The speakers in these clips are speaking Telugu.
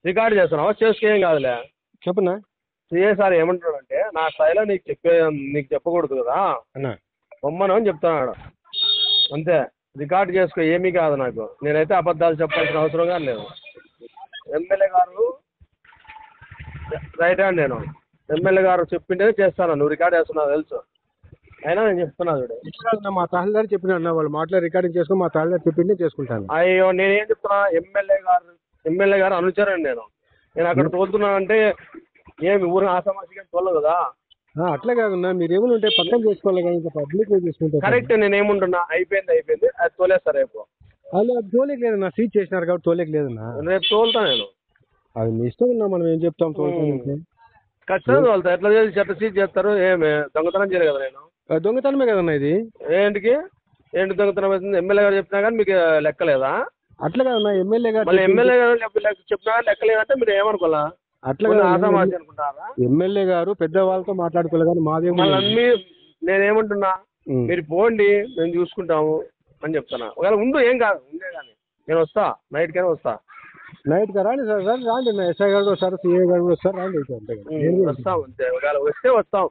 రికార్డ్ చేస్తున్నావా? చేసుకేం కాదులే. చెప్పునా సిఏ సార్ ఏమంటున్నాడంటే నా స్థాయిలో నీకు చెప్పకూడదు కదా అన్నా. బొమ్మను అని చెప్తున్నాడు అంతే. రికార్డ్ చేసుకో, ఏమీ కాదు నాకు. నేనైతే అబద్ధాలు చెప్పాల్సిన అవసరం కానీ లేదు. ఎమ్మెల్యే గారు రైట్ హ్యాండ్, నేను ఎమ్మెల్యే గారు చెప్పింటేనే చేస్తాను. నువ్వు రికార్డ్ చేస్తున్నావు తెలుసు, అయినా నేను చెప్తున్నా చూడు. మా తహసీల్దార్ చెప్పిన వాళ్ళు మాటలు రికార్డింగ్ చేసుకుని మా తహసీల్దార్ చెప్పిందే చేసుకుంటాను. అయ్యో నేనేం చెప్తున్నా, ఎమ్మెల్యే గారు అనుచరండి నేను అక్కడ తోలుతున్నానంటే ఏమి ఊరు ఆసామాసిగా తోలదు కదా. అట్లా కాదన్నా, మీరు ఏమైనా ఉంటే పక్కన చేసుకోవాలి కానీ ఇంకా పబ్లిక్ చేసుకుంటారు. కరెక్ట్, నేనేముంటున్నా అయిపోయింది, అది తోలేస్తా రేపు. అది తోలేకి లేదన్నా, సీట్ చేసినారు కాబట్టి తోలేకి లేదన్నా. రేపు తోలుతా నేను. అది మీ ఇష్టం ఉన్నా, మనం ఏం చెప్తాం. తోలుతాం ఖచ్చితంగా తోలుతా. ఎట్లా చేసి చెట్ట సీట్ చేస్తారు? ఏమి దొంగతనం చేయలేదు కదా నేను. దొంగతనమే కదన్నా ఇది. ఏంటి దొంగతనం అవుతుంది? ఎమ్మెల్యే గారు చెప్పినా కానీ మీకు లెక్కలేదా? అట్లా కదన్నా, ఎమ్మెల్యే గారు చెప్పినా కానీ లెక్కలేదంటే మీరు ఏమనుకోవాలా? అట్లా ఆసామాసి అనుకుంటారా? ఎమ్మెల్యే గారు పెద్దవాళ్ళతో మాట్లాడుకోలేదు కానీ మాదే. నేనేమంటున్నా, మీరు పోండి మేము చూసుకుంటాము అని చెప్తున్నా. ఒకవేళ ఉండు ఏం కాదు, ఉండే కానీ నేను వస్తా, నైట్ కైనా వస్తా. నైట్ గా రాండి సార్, రాండి. ఎస్ఐ గారు వస్తారు, సిఐ గారు కూడా వస్తారు, రాండి. వస్తాం అంతే. ఒకవేళ వస్తే వస్తాం,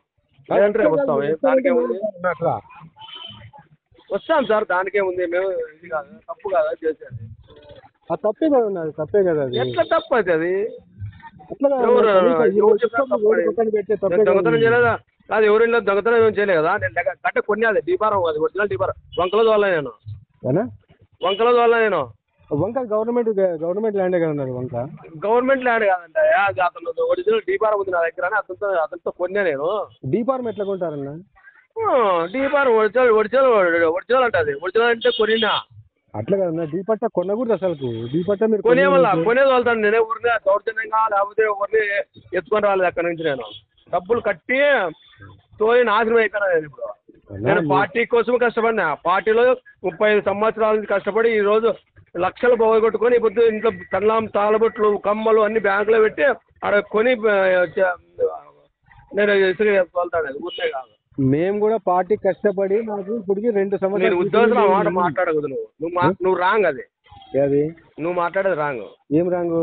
లేదంటే రేపు వస్తాం. దానికేముంది, వస్తాం సార్, దానికేముంది. మేము ఇది కాదు, తప్పు కాదా చేసేది? అది తప్పే కదా, అది తప్పే కదా. అది ఎట్లా తప్పు అయితే అది? దొంగతనం చేయలేదా? కాదు, ఎవరైనా దొంగతనం ఏం చేయలేదు కదా. నేను గట్ట కొనేది డీపారం, అది ఒరిజినల్ డీపారం. వంకల ద్వారా నేను వంక గవర్నమెంట్ ల్యాండే కదా వంక. గవర్నమెంట్ ల్యాండ్ కాదంట, అతను ఒరిజినల్ డీపారం ఉంది నా దగ్గర అని అతనితో కొన్నా నేను. డీపారం ఎట్లా కొంటారన్నా? డీపారం ఒరిజినల్ అంటే అది ఒరిజినల్ అంటే కొనినా. అట్లా కదన్నా, డీపట్ట కొనకూడదు అసలు. డీపట్ట మీరు కొనేది వెళ్తాను. నేనే ఊరిని దౌర్జన్యంగా లేకపోతే ఎవరిని ఎత్తుకొని రాలేదు అక్కడి నుంచి. నేను డబ్బులు కట్టి తోలి నాశనం అయిపోయినా. నేను ఇప్పుడు నేను పార్టీ కోసం కష్టపడినా. పార్టీలో 35 సంవత్సరాల నుంచి కష్టపడి ఈ రోజు లక్షలు పోగొట్టుకొని ఇప్పుడు ఇంట్లో తాళబొట్లు కమ్మలు అన్ని బ్యాంకులో పెట్టి అక్కడ కొని నేను ఇసుక వెళ్తాను. ఊరినే కాదు, మేము కూడా పార్టీ కష్టపడి నాకు ఇప్పటికి 2 సంవత్సరాలు. ఉద్యోగం ఆ మాట మాట్లాడకూడదు నువ్వు రాంగ్. అది నువ్వు మాట్లాడేది రాంగ్. ఏం రాంగ్?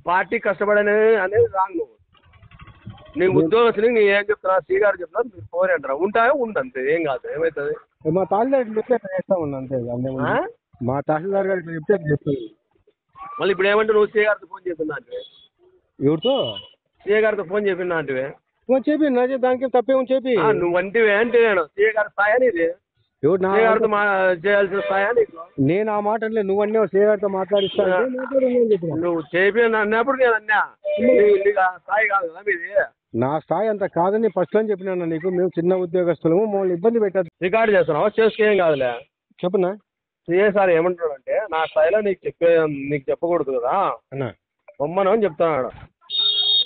పార్టీ కష్టపడి అనేది రాంగ్. నీకు ఉద్యోగస్తుని నీ ఏం చెప్తున్నా, శ్రీ గారు చెప్తున్నా, మీరు ఫోన్ అంటారా? ఉంటాయో ఉందంతే, ఏం కాదు. ఏమవుతుంది? మా తహసీల్దార్ చెప్తే చేస్తామన్నా అంతే. మా తహసీల్దార్ గారు చెప్తే చేస్తాను. మళ్ళీ ఇప్పుడు ఏమంటే నువ్వు శ్రీ గారితో ఫోన్ చేస్తున్నా అంటే? ఎవరితో? శ్రీ గారితో ఫోన్ చెప్పినా అంటే చెప్పి దానికి తప్పేమో చెప్పి నువ్వు వంటివే అంటే నేను శ్రీ గారి స్థాయి ఇది చేయాల్సిన స్థాయి నీకు. నేను ఆ మాట అంటే నువ్వు అన్నీ శ్రీ గారితో మాట్లాడిస్తాను. నువ్వు చేపి అన్నప్పుడు నేను అన్నా స్థాయి కాదు కదా మీది. నా స్థాయి అంత కాదని ఫస్ట్ అని చెప్పినా నీకు. మేము చిన్న ఉద్యోగస్తులము, మమ్మల్ని ఇబ్బంది పెట్టదు. రికార్డ్ చేస్తున్నావా? చేసుకేం కాదులే. చెప్పునా సిఏ సార్ ఏమంటున్నాడంటే నా స్థాయిలో నీకు చెప్పకూడదు కదా అన్నా, బొమ్మను అని చెప్తున్నాడు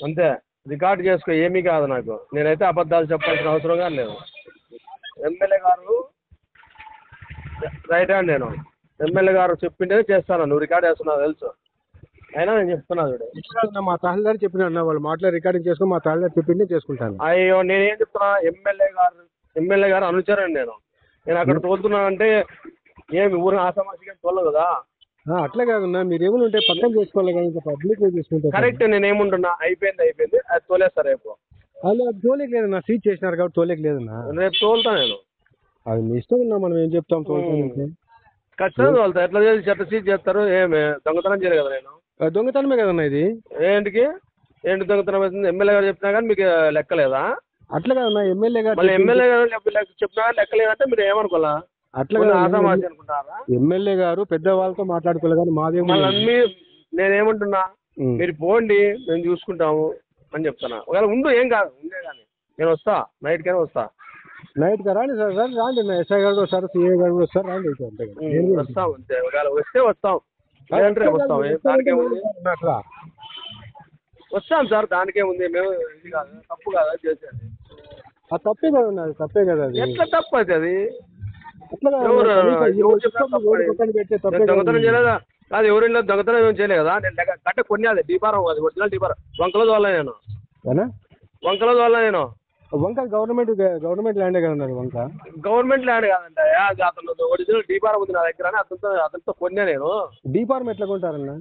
అంతే. రికార్డ్ చేసుకో, ఏమీ కాదు నాకు. నేనైతే అబద్ధాలు చెప్పాల్సిన అవసరం కానీ లేదు. ఎమ్మెల్యే గారు రైట్ హ్యాండ్, నేను ఎమ్మెల్యే గారు చెప్పింటేనే చేస్తాను. నువ్వు రికార్డ్ చేస్తున్నావు తెలుసు, అయినా నేను చెప్తున్నా చూడు. మా తహసీల్దార్ చెప్పిన వాళ్ళు మాటలు రికార్డింగ్ చేసుకుని మా తహసీల్దార్ చెప్పిందే చేసుకుంటాను. అయ్యో నేనేం చెప్తున్నా, ఎమ్మెల్యే గారు అనుచరండి నేను అక్కడ తోలుతున్నానంటే ఏమి ఊరు ఆసామాసిగా తోలదు కదా. అట్లా కాదన్నా, మీరు ఏమైనా ఉంటే పక్కన చేసుకోవాలి కానీ ఇంకా పబ్లిక్ చేసుకుంటారు. కరెక్ట్, నేనేముంటున్నా అయిపోయింది, అది తోలేస్తా రేపు. అది తోలేకి లేదన్నా, సీట్ చేసినారు కాబట్టి తోలేకి లేదన్నా. రేపు తోలుతా నేను. అది మీ ఇష్టం ఉన్నా, మనం ఏం చెప్తాం. ఖచ్చితంగా తోలుతా. ఎట్లా చేసి చెట్ట సీట్ చేస్తారు? ఏమి దొంగతనం చేయలేదు కదా నేను. దొంగతనమే కదన్నా ఇది. ఏంటి దొంగతనం అవుతుంది? ఎమ్మెల్యే గారు చెప్పినా కానీ మీకు లెక్కలేదా? అట్లా కదన్నా, ఎమ్మెల్యే గారు చెప్పినా కానీ లెక్కలేదంటే మీరు ఏమనుకోవాలా? అట్లా ఆసామాసి అనుకుంటారా? ఎమ్మెల్యే గారు పెద్దవాళ్ళతో మాట్లాడుకోలేదు కానీ మాదే. నేనేమంటున్నా, మీరు పోండి మేము చూసుకుంటాము అని చెప్తున్నా. ఒకవేళ ఉండు ఏం కాదు, ఉండే కానీ నేను వస్తా, నైట్ కైనా వస్తా. నైట్ గా రాండి సార్, రాండి. ఎస్ఐ గారు వస్తారు, సిఐ గారు కూడా వస్తారు, రాండి. వస్తాం అంతే. ఒకవేళ వస్తే వస్తాం, లేదంటే రేపు వస్తాం. దానికేముంది, వస్తాం సార్, దానికేముంది. మేము ఇది కాదు, తప్పు కాదా చేసేది? అది తప్పే కదా, అది తప్పే కదా. అది ఎట్లా తప్పు అయితే అది? దొంగతనం చేయలేదా? కాదు, ఎవరైనా దొంగతనం ఏం చేయలేదు కదా. నేను గట్ట కొనేది డీపారం, అది ఒరిజినల్ డీపారం. వంకల ద్వారా నేను వంక గవర్నమెంట్ ల్యాండే కదా వంక. గవర్నమెంట్ ల్యాండ్ కాదంట, అతను ఒరిజినల్ డీపారం ఉంది నా దగ్గర అని అతనితో కొన్నా నేను. డీపారం ఎట్లా కొంటారన్నా?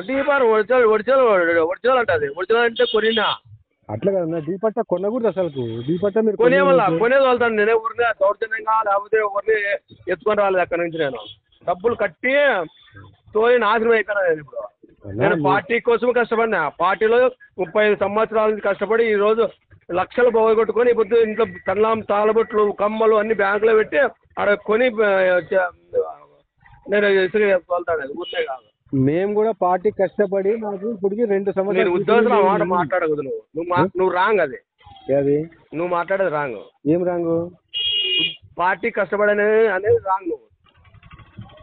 డీపార్ ఒరిజినల్ ఒరిజినల్ ఒరిజినల్ అంటది. ఒరిజినల్ అంటే కొనినా అట్లా కదన్నా డీపట్ట కొనకూడదు అసలు. డీపట్ట మీరు కొనే వల్ల కొనేది వెళ్తాను. నేనే ఊరినే దౌర్జన్యంగా లేకపోతే ఎవరిని ఎత్తుకొని రాలేదు అక్కడి నుంచి. నేను డబ్బులు కట్టి తోలి నాశనం అయిపోయినా. నేను ఇప్పుడు నేను పార్టీ కోసం కష్టపడినా. పార్టీలో 35 సంవత్సరాల నుంచి కష్టపడి ఈ రోజు లక్షలు పోగొట్టుకొని ఇప్పుడు ఇంట్లో తల్లాం తాళబొట్లు కమ్మలు అన్ని బ్యాంకులో పెట్టి ఆడ కొని నేను ఇసుక వెళ్తాను. ఊరినే కాదు. మేము కూడా పార్టీ కష్టపడి మాకు ఇప్పటికి 2 నేను సంవత్సరాలు ఉద్యోగంలో మాట మాట్లాడకూడదు. నువ్వు రాంగ్ అది. అది నువ్వు మాట్లాడేది రాంగ్. ఏం రాంగు? పార్టీ కష్టపడనే అనేది రాంగ్.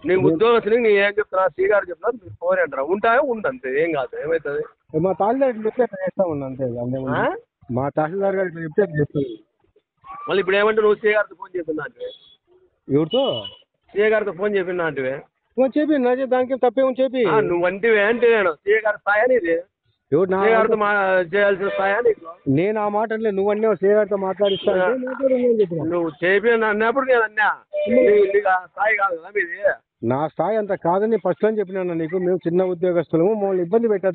నీ ఉద్యోగస్తుని నీ ఏం చెప్తున్నా శ్రీ గారు చెప్తున్నా మీరు ఫోన్ అంటారా ఉంటాయో ఉండంతే. ఏం కాదు. ఏమవుతుంది? మా తహసీల్దార్ చెప్తే చేస్తా ఉన్నా అంతే. మా తహసీల్దార్ గారికి చెప్తే చెప్తాను. మళ్ళీ ఇప్పుడు ఏమంటే నువ్వు శ్రీ గారితో ఫోన్ చెప్పినా అంటే ఎవరితో? శ్రీ గారితో ఫోన్ చెప్పినా అంటే చెప్పి నా దానికి తప్పేమో చెప్పి నువ్వు అంటివే అంటే నేను శ్రీ గారి స్థాయి ఇది. ఎవరు నా శ్రీ గారితో చేయాల్సిన స్థాయి నీకు. నేను ఆ మాట అంటే నువ్వు అన్నీ శ్రీగారితో మాట్లాడిస్తా నువ్వు చేపి అన్నప్పుడు నేను అన్నా నీకు ఆ స్థాయి కాదు కదా మీది. నా స్థాయి అంత కాదని ఫస్ట్ అని చెప్పినా నీకు. మేము చిన్న ఉద్యోగస్తులము, మమ్మల్ని ఇబ్బంది పెట్టద్దు.